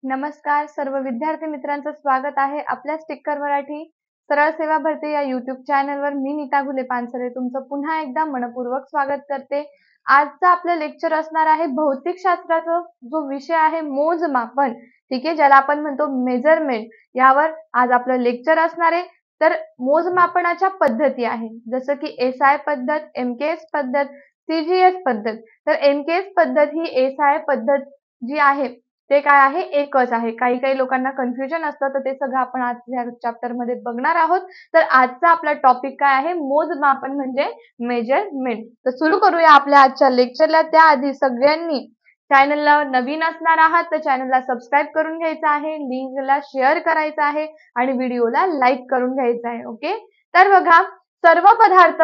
नमस्कार सर्व विद्यार्थी मित्रांचं स्वागत आहे आपल्या स्टिकर मराठी सरळ सेवा भरती या YouTube चॅनलवर। मी नीता घुले पानसरे तुमचं पुन्हा एकदा मनपूर्वक स्वागत करते। आजचा आपलं लेक्चर असणार आहे भौतिक शास्त्राचा जो विषय आहे मोजमापन, ठीक आहे, ज्याला आपण म्हणतो मेजरमेंट, यावर आज आपलं लेक्चर असणार आहे। तर मोजमापनाच्या पद्धती आहे जसं की SI पद्धत, MKS पद्धत, CGS पद्धत। तर MKS पद्धत ही SI पद्धत जी आहे ते काय आहे एकच आहे। काही काही लोकांना कन्फ्युजन असतं, तर ते सगळं आपण आज या चॅप्टर मध्ये बघणार आहोत। तर आजचा आपला टॉपिक काय आहे मोजमापन म्हणजे मेजरमेंट। तर सुरू करूया आपल्या आजच्या लेक्चरला। त्याआधी सगळ्यांनी चॅनलला नवीन असणार आहात तर चॅनलला सबस्क्राइब करून घ्यायचं आहे, लिंकला शेअर करायचं आहे आणि व्हिडिओला लाईक करून घ्यायचं आहे। ओके, तर बघा सर्व पदार्थ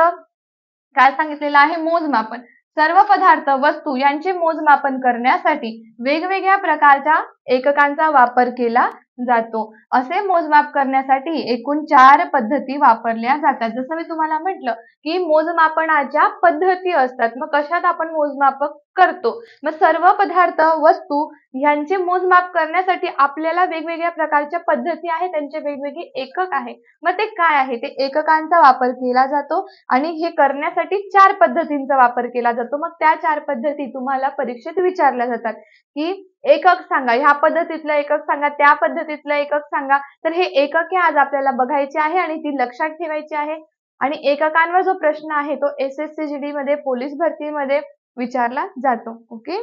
काय सांगितलेलं आहे मोजमापन। सर्व पदार्थ वस्तू यांचे मोजमापन करण्यासाठी वेगवेगळ्या प्रकारच्या एककांचा वापर केला जातो। असे मोजमाप करण्यासाठी एकूण 4 पद्धती वापरल्या जातात। जसं मी तुम्हाला म्हटलं की मोजमापनाच्या पद्धती असतात, मग कशात आपण मोजमाप करतो। मग सर्व पदार्थ वस्तू यांचे मोजमाप करण्यासाठी आपल्याला वेगवेगळ्या प्रकारच्या पद्धती आहेत, त्यांचे वेगवेगळे एकक आहे। मग ते काय आहे, ते एककांचा वापर केला जातो आणि हे करण्यासाठी 4 पद्धतींचा वापर केला जातो। मग त्या 4 पद्धती तुम्हाला परीक्षेत विचारल्या जातात की एकक सांगा, ह्या पद्धतीतलं एकक सांगा, त्या पद्धतीतलं एकक सांगा। तर हे एकके आज आपल्याला बघायचे आहे आणि ती लक्षात ठेवायची आहे। आणि एककांवर जो प्रश्न आहे तो SSC GD मध्ये, पोलीस भरतीमध्ये विचारला जातो। ओके,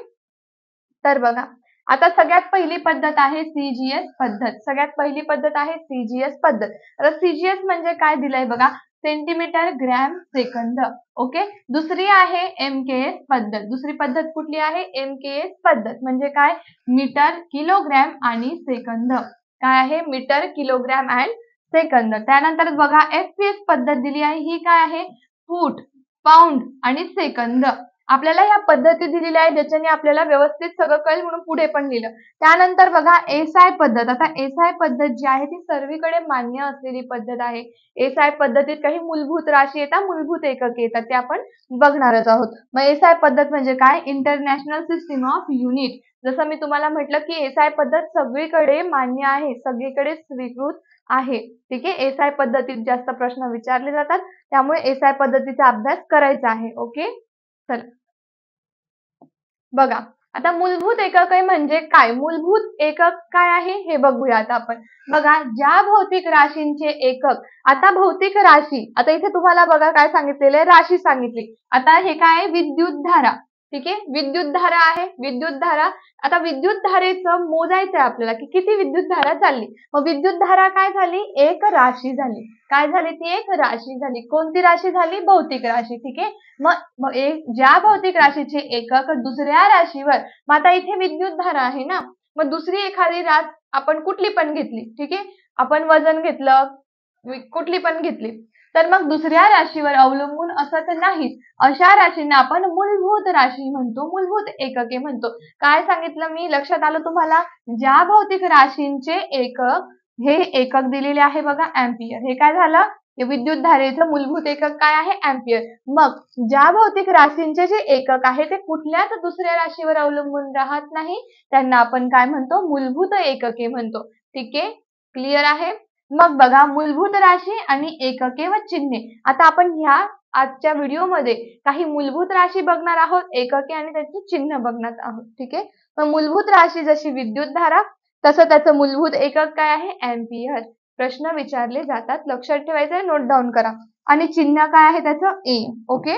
तर बघा आता सगळ्यात पहिली पद्धत आहे CGS पद्धत। सगळ्यात पहिली पद्धत आहे CGS पद्धत। तर CGS म्हणजे काय दिलंय बघा, सेंटीमीटर ग्रॅम सेकंद। ओके, दुसरी आहे MKS पद्धत। दुसरी पद्धत कुठली आहे MKS पद्धत म्हणजे काय, मीटर किलोग्रॅम आणि सेकंद। काय आहे मीटर किलोग्रॅम अँड सेकंद। त्यानंतर बघा FPS पद्धत दिली आहे, ही काय आहे फूट पाऊंड आणि सेकंद। आपल्याला या पद्धती दिलेल्या आहेत ज्याच्याने आपल्याला व्यवस्थित सगळं कळेल म्हणून पुढे पण लिहिलं। त्यानंतर बघा SI पद्धत। आता SI पद्धत जी आहे ती सर्वीकडे मान्य असलेली पद्धत आहे। SI पद्धतीत काही मूलभूत राशी येतात, मूलभूत एकके येतात, ते आपण बघणारच आहोत। मग SI पद्धत म्हणजे काय, इंटरनॅशनल सिस्टीम ऑफ युनिट। जसं मी तुम्हाला म्हटलं की SI पद्धत सगळीकडे मान्य आहे, सगळीकडे स्वीकृत आहे। ठीक आहे, SI पद्धतीत जास्त प्रश्न विचारले जातात, त्यामुळे SI पद्धतीचा अभ्यास करायचा आहे। ओके, चला बघा आता मूलभूत एकक म्हणजे काय, मूलभूत एकक काय आहे हे बघूया आता आपण। बघा ज्या भौतिक राशींचे एकक, आता भौतिक राशी, आता इथे तुम्हाला बघा काय सांगितलेलं आहे, राशी सांगितली। आता हे काय आहे विद्युत धारा, ठीक आहे, विद्युत धारा आहे, विद्युत धारा। आता विद्युत धारेचं मोजायचं आहे आपल्याला की किती विद्युत धारा चालली। मग विद्युत धारा काय झाली, एक राशी झाली। काय झाली, ती एक राशी झाली। कोणती राशी झाली, भौतिक राशी। ठीक आहे, मग ज्या भौतिक राशीचे एकक दुसऱ्या राशीवर, मग आता इथे विद्युत धारा आहे ना, मग दुसरी एखादी रास आपण कुठली पण घेतली, ठीक आहे, आपण वजन घेतलं, कुठली पण घेतली, तर मग दुसऱ्या राशीवर अवलंबून असं तर नाही, अशा राशींना आपण मूलभूत राशी म्हणतो, मूलभूत एकके म्हणतो। काय सांगितलं मी, लक्षात आलं तुम्हाला, ज्या भौतिक राशींचे एकक, हे एकक दिलेले आहे बघा अँपियर। हे काय झालं, विद्युत धारेचं मूलभूत एकक काय आहे अँपियर। मग ज्या भौतिक राशींचे जे एकक आहे ते कुठल्याच दुसऱ्या राशीवर अवलंबून राहत नाही, त्यांना आपण काय म्हणतो, मूलभूत एकके म्हणतो। ठीक आहे, क्लिअर आहे। मग बघा मूलभूत राशी आणि एकके व चिन्हे। आता आपण ह्या आजच्या व्हिडिओमध्ये काही मूलभूत राशी बघणार आहोत, एकके आणि त्याची चिन्ह बघणार आहोत। ठीक आहे, मग मूलभूत राशी जशी विद्युत धारा, तसं त्याचं मूलभूत एकक काय आहे अँपियर। प्रश्न विचारले जातात, लक्षात ठेवायचं, नोट डाऊन करा। आणि चिन्ह काय आहे त्याचं ए। ओके,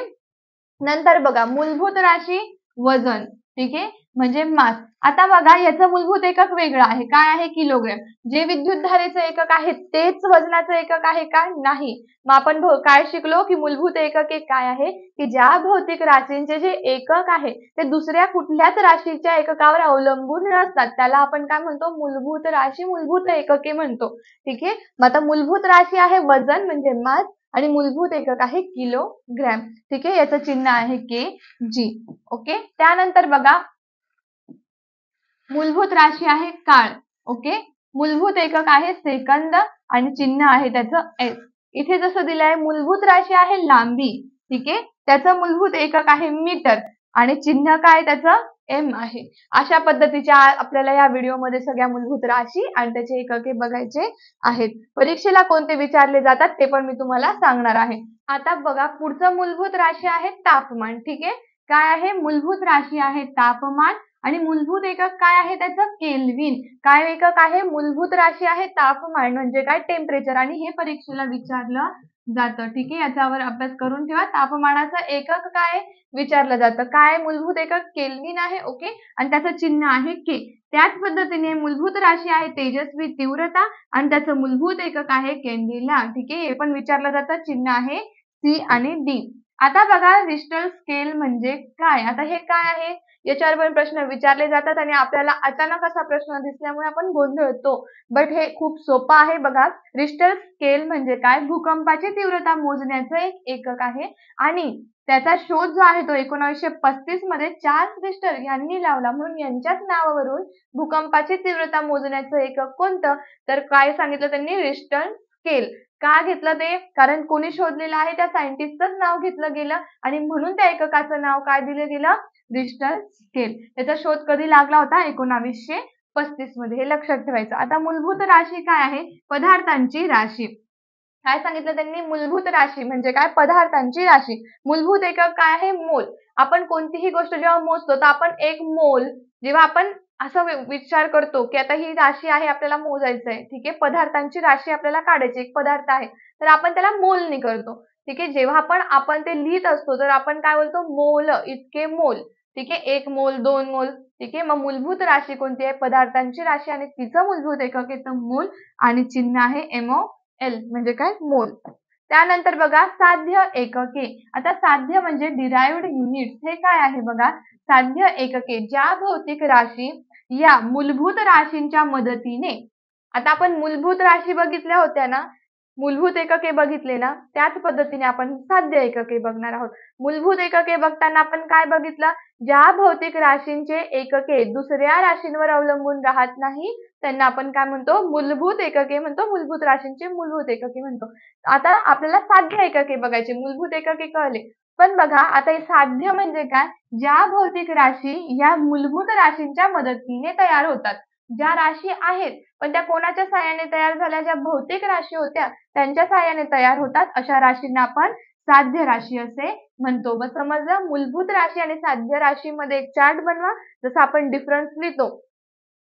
नंतर बघा मूलभूत राशी वजन, ठीक आहे, म्हणजे मास। आता बघा याचं मूलभूत एकक वेगळं आहे, काय आहे किलोग्रॅम। जे विद्युत धारेचं एकक आहे तेच वजनाचं एकक आहे का, नाही। मग आपण काय शिकलो की मूलभूत एकके काय आहे की ज्या भौतिक राशींचे जे एकक आहे ते दुसऱ्या कुठल्याच राशीच्या एककावर अवलंबून नसतात, त्याला आपण काय म्हणतो, मूलभूत राशी, मूलभूत एकके म्हणतो। ठीक आहे, मग आता मूलभूत राशी आहे वजन म्हणजे मास आणि मूलभूत एकक आहे किलोग्रॅम। ठीक आहे, याचं चिन्ह आहे KG। ओके, त्यानंतर बघा मूलभूत राशी आहे काळ। ओके, मूलभूत एकक आहे सेकंद आणि चिन्ह आहे त्याचं S। इथे जसं दिलं आहे मूलभूत राशी आहे लांबी, ठीक आहे, त्याचं मूलभूत एकक आहे मीटर आणि चिन्ह काय त्याचं एम आहे. अशा पद्धतीच्या आपल्याला या व्हिडिओमध्ये सगळ्या मूलभूत राशी आणि त्याचे एकके बघायचे आहेत. परीक्षेला कोणते विचारले जातात ते पण मी तुम्हाला सांगणार आहे. आता बघा पुढचं मूलभूत राशी आहे तापमान. ठीक आहे. काय आहे? मूलभूत राशी आहे तापमान आणि मूलभूत एकक काय आहे त्याचं? केल्विन. काय एकक आहे? मूलभूत राशी आहे तापमान म्हणजे काय? टेम्परेचर आणि हे परीक्षेला विचारलं जातं. ठीक आहे. याच्यावर अभ्यास करून ठेवा. तापमानाचं एकक काय विचारलं जातं? काय मूलभूत एकक? केल्विन आहे. ओके. आणि त्याचं चिन्ह आहे के. त्याच पद्धतीने मूलभूत राशी आहे तेजस्वी तीव्रता आणि त्याचं मूलभूत एकक आहे कॅन्डेला. ठीक आहे. हे पण विचारलं जातं. चिन्ह आहे सी आणि डी. आता बघा रिश्टर स्केल म्हणजे काय? आता हे काय आहे? याच्यावर पण प्रश्न विचारले जातात आणि आपल्याला अचानक असा प्रश्न दिसल्यामुळे आपण गोंधळतो. बट हे खूप सोपं आहे बघा. रिश्टर स्केल म्हणजे काय? भूकंपाची तीव्रता मोजण्याचं एक एकक आहे आणि त्याचा शोध जो आहे तो 1935 मध्ये चार्ल्स रिश्टर यांनी लावला म्हणून यांच्याच नावावरून भूकंपाची तीव्रता मोजण्याचं एकक कोणतं? तर काय सांगितलं त्यांनी? Richter scale. का घेतलं ते? कारण कोणी शोधलेलं आहे त्या सायंटिस्टचं नाव घेतलं गेलं आणि म्हणून त्या एककाचं नाव काय दिलं गेलं? Richter scale. त्याचा शोध कधी लागला होता? 1935 मध्ये. हे लक्षात ठेवायचं. आता मूलभूत राशी काय आहे? पदार्थांची राशी. काय सांगितलं त्यांनी? मूलभूत राशी म्हणजे काय? पदार्थांची राशी. मूलभूत एकक काय आहे? मोल. आपण कोणतीही गोष्ट जेव्हा मोजतो तर आपण एक मोल जेव्हा आपण असा विचार करतो की आता ही राशी आहे आपल्याला मोजायचं आहे. ठीक आहे. पदार्थांची राशी आपल्याला काढायची. एक पदार्थ आहे तर आपण त्याला मोलनी करतो. ठीक आहे. जेव्हा आपण ते लिहित असतो तर आपण काय बोलतो? मोल, इतके मोल. ठीक आहे. 1 मोल, 2 मोल. ठीक आहे. मग मूलभूत राशी कोणती आहे? पदार्थांची राशी आणि तिचं मूलभूत एकक येतं मोल आणि चिन्ह आहे एल म्हणजे काय? मोल. त्यानंतर बघा साध्य एकके. आता साध्य म्हणजे डिराइव्हड युनिट्स. हे काय आहे बघा? साध्य एकके ज्या भौतिक राशी या मूलभूत राशींच्या मदतीने. आता आपण मूलभूत राशी बघितल्या होत्या ना, मूलभूत एकके बघितले ना, त्याच पद्धतीने आपण साध्य एकके बघणार आहोत. मूलभूत एकके बघताना आपण काय बघितलं? ज्या भौतिक राशींचे एकके दुसऱ्या राशींवर अवलंबून राहत नाही त्यांना आपण काय म्हणतो? मूलभूत एकके म्हणतो. मूलभूत राशींचे मूलभूत एकके म्हणतो. आता आपल्याला साध्य एकके बघायचे. मूलभूत एकके कळले. पण बघा आता हे साध्य म्हणजे काय? ज्या भौतिक राशी या मूलभूत राशींच्या मदतीने तयार होतात. ज्या राशी आहेत पण त्या कोणाच्या सहाय्याने तयार झाल्या? ज्या भौतिक राशी होत्या त्यांच्या सहाय्याने तयार होतात अशा राशींना आपण साध्य राशी असे म्हणतो. मग समजलं? मूलभूत राशी आणि साध्य राशीमध्ये एक चार्ट बनवा. जसं आपण डिफरन्स लिहितो.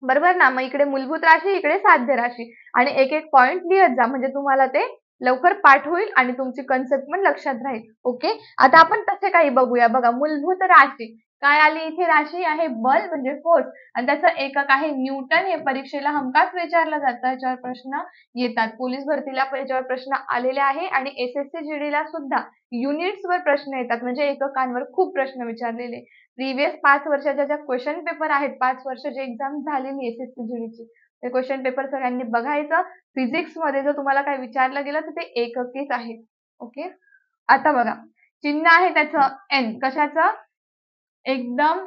बरोबर ना? मग इकडे मूलभूत राशी, इकडे साध्य राशी आणि एक एक पॉइंट लिहत जा म्हणजे तुम्हाला ते लवकर पाठ होईल आणि तुमची कन्सेप्ट पण लक्षात राहील. ओके. आता आपण तसे काही बघूया. बघा मूलभूत राशी काय आली इथे? राशी आहे बल म्हणजे फोर्स आणि त्याचं एकक आहे न्यूटन. हे परीक्षेला हमखास विचारलं जातं. याच्यावर प्रश्न येतात. पोलीस भरतीला याच्यावर प्रश्न आलेले आहे आणि SSC GD ला सुद्धा युनिट्स वर प्रश्न येतात म्हणजे एककांवर खूप प्रश्न विचारलेले. प्रिव्हियस 5 वर्षाच्या ज्या क्वेश्चन पेपर आहेत, 5 वर्षाची एक्झाम झालेली SSC GDची, ते क्वेश्चन पेपर सगळ्यांनी बघायचं. फिजिक्समध्ये जर तुम्हाला काही विचारलं गेलं तर ते एककेच आहे. ओके. आता बघा चिन्ह आहे त्याचं एन. कशाचं? एकदम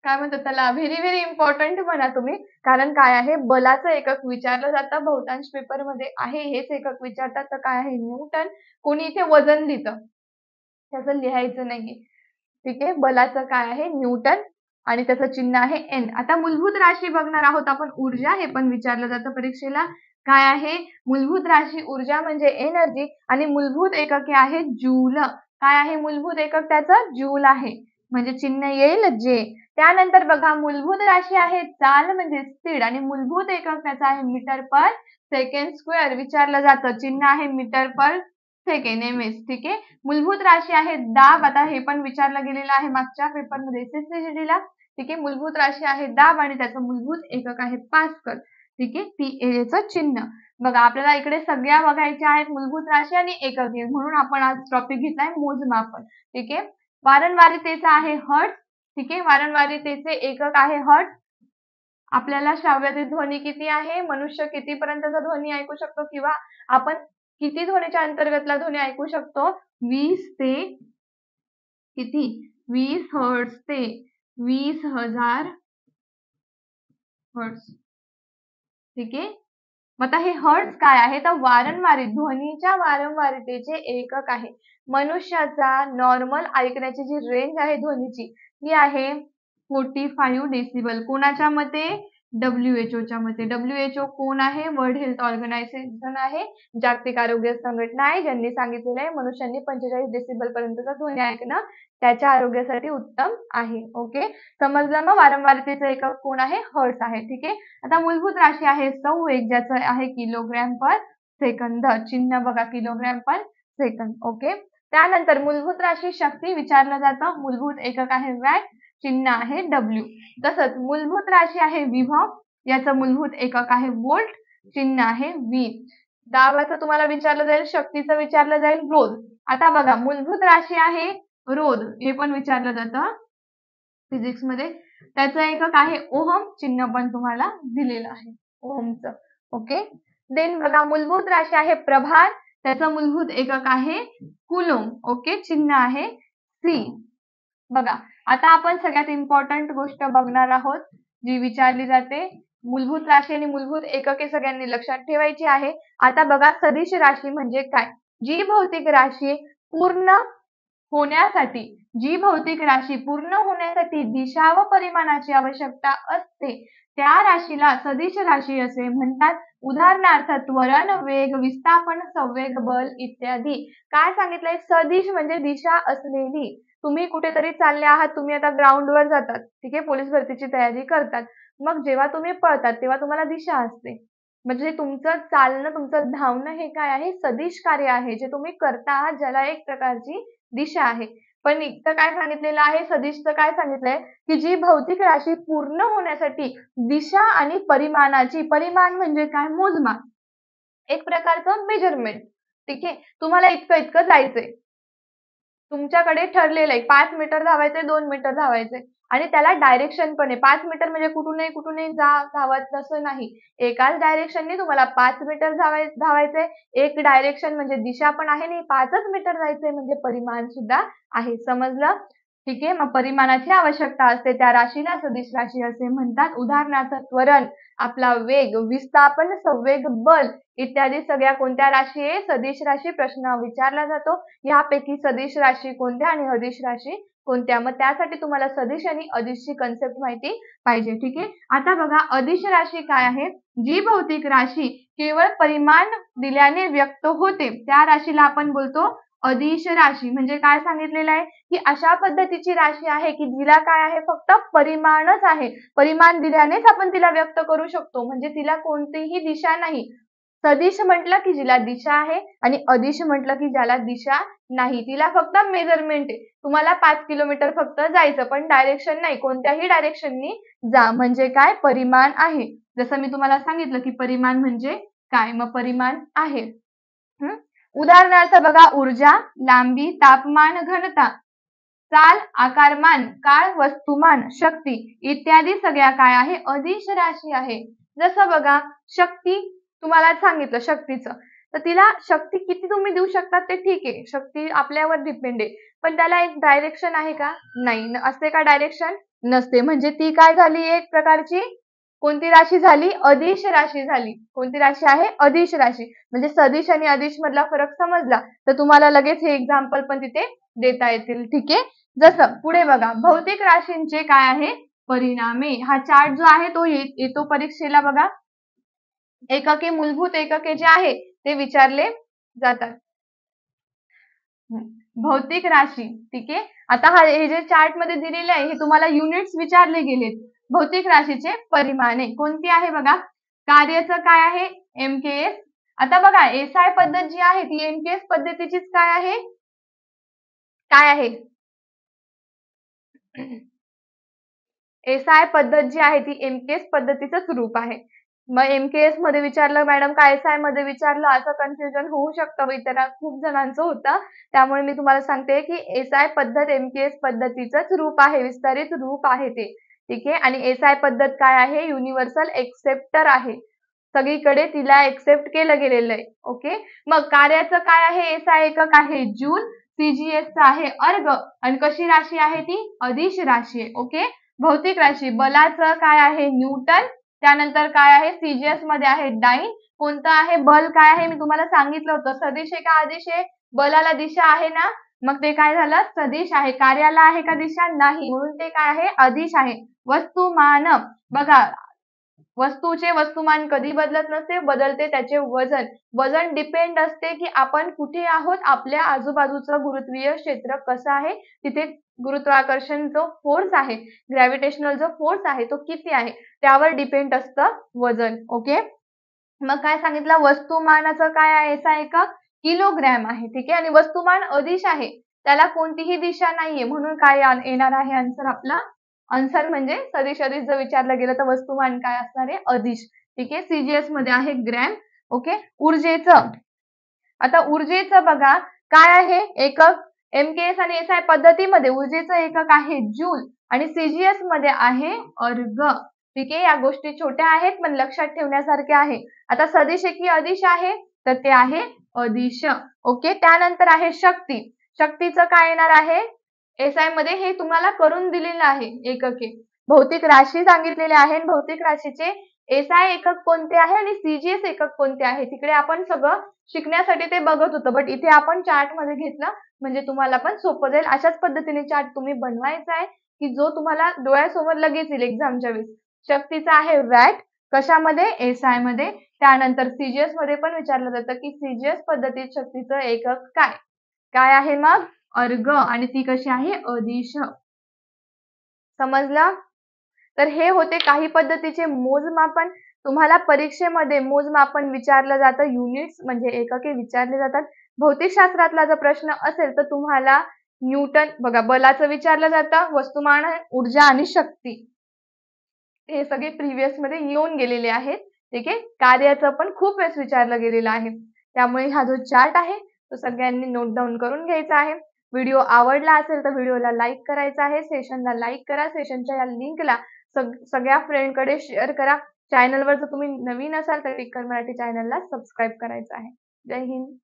काय म्हणतात त्याला? व्हेरी व्हेरी इम्पॉर्टंट म्हणा तुम्ही. कारण काय आहे? बलाचं एकक विचारलं जातं. बहुतांश पेपरमध्ये आहे हेच एकक विचारतात. तर काय आहे? न्यूटन. कोणी इथे वजन लिहितं. त्याचं लिहायचं नाहीये. ठीक आहे. बलाचं काय आहे? न्यूटन आणि त्याचं चिन्ह आहे एन. आता मूलभूत राशी बघणार आहोत आपण. ऊर्जा हे पण विचारलं जातं परीक्षेला. काय आहे? मूलभूत राशी ऊर्जा म्हणजे एनर्जी आणि मूलभूत एकके आहे जूल. काय आहे मूलभूत एकक त्याचं? जूल आहे. म्हणजे चिन्ह येईल जे. त्यानंतर बघा मूलभूत राशी आहे चाल म्हणजे स्पीड आणि मूलभूत एकक त्याचा आहे मीटर पर सेकंड स्क्वेअर. विचारलं जातं. चिन्ह आहे मीटर पर सेकंड MS. ठीक आहे. मूलभूत राशी आहे दाब. आता हे पण विचारलं गेलेलं आहे मागच्या पेपरमध्ये SSC GD ला. ठीक आहे. मूलभूत राशी आहे दाब आणि त्याचं मूलभूत एकक आहे पास्कल. ठीक आहे. PA चं चिन्ह. बघा आपल्याला इकडे सगळ्या बघायच्या आहेत मूलभूत राशी आणि एकके म्हणून आपण आज टॉपिक घेतलाय मोजमापन. ठीक आहे. वारंवारितेचा आहे हर्ट्झ. ठीक आहे. वारंवारितेचे एकक आहे हर्ट्झ. आपल्याला श्राव्यातील ध्वनी किती आहे? मनुष्य कितीपर्यंतचा ध्वनी ऐकू शकतो किंवा आपण किती ध्वनीच्या अंतर्गतला ध्वनी ऐकू शकतो? 20 ते किती? 20 हर्ट्झ ते 20,000 हर्ट्झ. ठीक आहे. मग आता हे हर्ट्झ काय आहे? तर ध्वनीच्या वारंवारितेचे एकक आहे. मनुष्याचा नॉर्मल ऐकण्याची जी रेंज आहे ध्वनीची ती आहे 45 डेसिबल. कोणाच्या मते? WHO च्या मते. WHO कोण आहे? वर्ल्ड हेल्थ ऑर्गनायझेशन आहे, जागतिक आरोग्य संघटना आहे, ज्यांनी सांगितलेलं आहे मनुष्यांनी 45 डेसिबल पर्यंतचा ध्वनी ऐकणं त्याच्या आरोग्यासाठी उत्तम आहे. ओके, समजलं मग? वारंवारतेचं एकक कोण आहे? हर्ट्झ आहे. ठीक आहे. आता मूलभूत राशी आहे संवेग, ज्याचं आहे किलोग्रॅम पर सेकंद. चिन्ह बघा, किलोग्रॅम पर सेकंद. ओके. त्यानंतर मूलभूत राशी शक्ती विचारलं जातं. मूलभूत एकक आहे वॅट, चिन्ह आहे W. तसंच मूलभूत राशी आहे विभव, याचं मूलभूत एकक आहे व्होल्ट, चिन्ह आहे V. दाबाचं तुम्हाला विचारलं जाईल, शक्तीचं विचारलं जाईल रोध. आता बघा, मूलभूत राशी आहे रोध, हे पण विचारलं जातं फिजिक्स मध्ये. त्याचं एकक आहे ओहम, चिन्ह पण तुम्हाला दिलेलं आहे ओहमचं. ओके. देन बघा, मूलभूत राशी आहे प्रभार, त्याचं मूलभूत एकक आहे कुलोम. ओके, चिन्ह आहे C. बघा, आता आपण सगळ्यात इम्पॉर्टंट गोष्ट बघणार आहोत, जी विचारली जाते. मूलभूत राशी आणि मूलभूत एकके सगळ्यांनी लक्षात ठेवायची आहे. आता बघा, सदिश राशी म्हणजे काय? जी भौतिक राशी पूर्ण होण्यासाठी दिशा व परिमाणाची आवश्यकता असते, त्या राशीला सदिश राशी असे म्हणतात. उदाहरणार्थ त्वरण, वेग, विस्थापन, संवेग, बल इत्यादी. काय सांगितलंय? सदिश म्हणजे दिशा असलेली. तुम्ही कुठेतरी चालले आहात, तुम्ही आता ग्राउंडवर जातात, ठीक आहे, पोलीस भरतीची तयारी करतात. मग जेव्हा तुम्ही पळतात तेव्हा तुम्हाला दिशा असते. म्हणजे तुमचं चालणं, तुमचं धावणं हे काय आहे? सदिश कार्य आहे, जे तुम्ही करता आहात, ज्याला एक प्रकारची दिशा आहे. पण इथं काय सांगितलेलं आहे? सदिशचं काय सांगितलंय? की जी भौतिक राशी पूर्ण होण्यासाठी दिशा आणि परिमाणाची, परिमाण म्हणजे काय? मोजमाप, एक प्रकारचं मेजरमेंट. ठीक आहे. तुम्हाला इतकं जायचंय, तुमच्याकडे ठरलेलं आहे 5 मीटर धावायचंय, 2 मीटर धावायचंय आणि त्याला डायरेक्शन पण आहे. 5 मीटर म्हणजे कुठूनही धावत तसं नाही. एकाच डायरेक्शनने तुम्हाला 5 मीटर धावायचंय. एक डायरेक्शन म्हणजे दिशा पण आहे आणि 5च मीटर जायचंय म्हणजे परिमाण सुद्धा आहे. समजलं? ठीक आहे. मग परिमाणाची आवश्यकता असते, त्या राशीला सदिश राशी असे म्हणतात. उदाहरणार्थ त्वरण, आपला वेग, विस्थापन, संवेग, बल इत्यादी सगळ्या कोणत्या राशी आहे? सदिश राशी. प्रश्न विचारला जातो, यापैकी सदिश राशी कोणत्या आणि अदिश राशी कोणत्या? मग त्यासाठी तुम्हाला सदिश आणि अदिशची कन्सेप्ट माहिती पाहिजे. ठीक आहे. आता बघा, अदिश राशी काय आहे? जी भौतिक राशी केवळ परिमाण दिल्याने व्यक्त होते, त्या राशीला आपण बोलतो अदिश राशी. म्हणजे काय सांगितलेलं आहे? की अशा पद्धतीची राशी आहे की जिला काय आहे? फक्त परिमाणच आहे. परिमाण दिल्यानेच आपण तिला व्यक्त करू शकतो, म्हणजे तिला कोणतीही दिशा नाही. सदिश म्हटलं की जिला दिशा आहे आणि अदिश म्हटलं की ज्याला दिशा नाही. तिला फक्त मेजरमेंट आहे. तुम्हाला 5 किलोमीटर फक्त जायचं, पण डायरेक्शन नाही. कोणत्याही डायरेक्शननी जा, म्हणजे काय? परिमाण आहे. जसं मी तुम्हाला सांगितलं की परिमाण म्हणजे काय? मग परिमाण आहे. उदाहरणार्थ बघा, ऊर्जा, लांबी, तापमान, घनता, चाल, आकारमान, काळ, वस्तुमान, शक्ती इत्यादी सगळ्या काय आहे? अदिश राशी आहे. जसं बघा, शक्ती तुम्हाला सांगितलं शक्तीचं, तर तिला शक्ती किती तुम्ही देऊ शकता ते ठीक आहे, शक्ती आपल्यावर डिपेंड आहे. पण त्याला एक डायरेक्शन आहे का? नाही. असते का डायरेक्शन? नसते. म्हणजे ती काय झाली? एक प्रकारची कोणती राशी झाली? अदिश राशी झाली. कोणती राशी आहे? अदिश राशी. म्हणजे सदिश आणि अदिश मधला फरक समजला तर तुम्हाला लगेच हे एक्झाम्पल पण तिथे देता येतील. ठीक आहे. जसं पुढे बघा, भौतिक राशींचे काय आहे? परिणामे. हा चार्ट जो आहे तो येतो परीक्षेला बघा. एकके, मूलभूत एकके जे आहे ते विचारले जातात. भौतिक राशी. ठीक आहे. आता हे जे चार्ट मध्ये दिलेले आहे हे तुम्हाला युनिट्स विचारले गेलेत. भौतिक राशीचे परिमाणे कोणती आहे बघा. कार्याचं काय आहे? MKS. आता बघा, SI पद्धत जी आहे ती MKS पद्धतीचीच काय आहे? SI पद्धत जी आहे ती MKS पद्धतीचंच रूप आहे. मग MKS मध्ये विचारलं मॅडम का SI मध्ये विचारलं, असं कन्फ्युजन होऊ शकतं, इतर खूप जणांचं होतं. त्यामुळे मी तुम्हाला सांगते की SI पद्धत MKS पद्धतीचंच रूप आहे, विस्तारित रूप आहे ते. ठीक आहे. आणि SI पद्धत काय आहे? युनिव्हर्सल एक्सेप्टर आहे. सगळीकडे तिला एक्सेप्ट केलं गेलेलं आहे. ओके. मग कार्याचं काय आहे? SI एकक आहे जूल. CGS चा आहे अर्ग. आणि कशी राशी आहे ती? अदिश राशी आहे. ओके. भौतिक राशी. बलाचं काय आहे? न्यूटन. त्यानंतर काय आहे? CGS मध्ये आहे डाईन. कोणतं आहे? बल काय आहे? मी तुम्हाला सांगितलं होतं. सदिश आहे का अदिश आहे? बलाला दिशा आहे ना? मग ते काय झालं, सदिश आहे. कार्याला आहे का दिशा? नाही, म्हणून ते काय आहे, अदिश आहे. वस्तुमान, बघा वस्तूचे वस्तुमान कधी बदलत नसते, बदलते त्याचे वजन. वजन डिपेंड असते की आपण कुठे आहोत, आपल्या आजूबाजूचं गुरुत्वीय क्षेत्र कसं आहे, तिथे गुरुत्वाकर्षण जो फोर्स आहे, ग्रॅव्हिटेशनल जो फोर्स आहे तो किती आहे, त्यावर डिपेंड असतं वजन. ओके, मग काय सांगितलं, वस्तुमानाचं काय आहे, याचा एकक किलोग्रॅम आहे. ठीक आहे, आणि वस्तुमान अदिश आहे, त्याला कोणतीही दिशा नाहीये, म्हणून काय येणार आहे आन्सर आपला, आन्सर म्हणजे सदिश अदिश जर विचारलं गेलं तर वस्तुमान काय असणार आहे, अदिश. ठीक आहे, सीजीएस मध्ये आहे ग्रॅम. ओके, ऊर्जेचं, आता ऊर्जेचं बघा काय आहे एकक, एमकेएस आणि एसआय पद्धतीमध्ये ऊर्जेचं एकक आहे जूल आणि सीजीएस मध्ये आहे अर्ग. ठीक आहे, या गोष्टी छोट्या आहेत पण लक्षात ठेवण्यासारख्या आहे. आता सदिश की अदिश आहे तर ते आहे अदिश. ओके, त्यानंतर आहे शक्ती. शक्तीचं काय येणार आहे, एसआय मध्ये हे तुम्हाला करून दिलेलं आहे एकके. भौतिक राशी सांगितलेले आहे, भौतिक राशीचे एसआय एकक कोणते आहे आणि सीजीएस एकक कोणते आहे, तिकडे आपण सगळं शिकण्यासाठी ते बघत होतो, बट इथे आपण चार्ट मध्ये घेतलं म्हणजे तुम्हाला पण सोपं जाईल. अशाच पद्धतीने चार्ट तुम्ही बनवायचा आहे की जो तुम्हाला डोळ्यासमोर लगेच येईल एक्झामच्या वेळेस. शक्तीचा आहे वॅट, कशामध्ये, एसआय मध्ये. त्यानंतर सीजीएस मध्ये पण विचारलं जातं की सीजीएस पद्धतीत शक्तीचं एकक काय, काय आहे मग अर्ग, आणि ती कशी आहे, अदिश. समजलं? तर हे होते काही पद्धतीचे मोजमापन. तुम्हाला परीक्षेमध्ये मोजमापन विचारलं जातं, युनिट्स म्हणजे एकके विचारले जातात. भौतिकशास्त्रातला जर प्रश्न असेल तर तुम्हाला न्यूटन, बघा बलाचं विचारलं जातं, वस्तुमान, ऊर्जा आणि शक्ती, हे सगळे प्रिव्हियस मध्ये येऊन गेलेले आहेत. ठीक आहे, कार्याचं पण खूप वेळेस विचारलं गेलेलं आहे. त्यामुळे हा जो चार्ट आहे तो सगळ्यांनी नोट डाऊन करून घ्यायचा आहे. व्हिडिओ आवडला असेल तर व्हिडिओला लाईक करायचा आहे, सेशनला लाईक करा, सेशनच्या या लिंकला सगळ्या फ्रेंडकडे शेअर करा. चॅनलवर जर तुम्ही नवीन असाल तर टिक्कर मराठी चॅनलला सबस्क्राईब करायचं आहे. जय हिंद.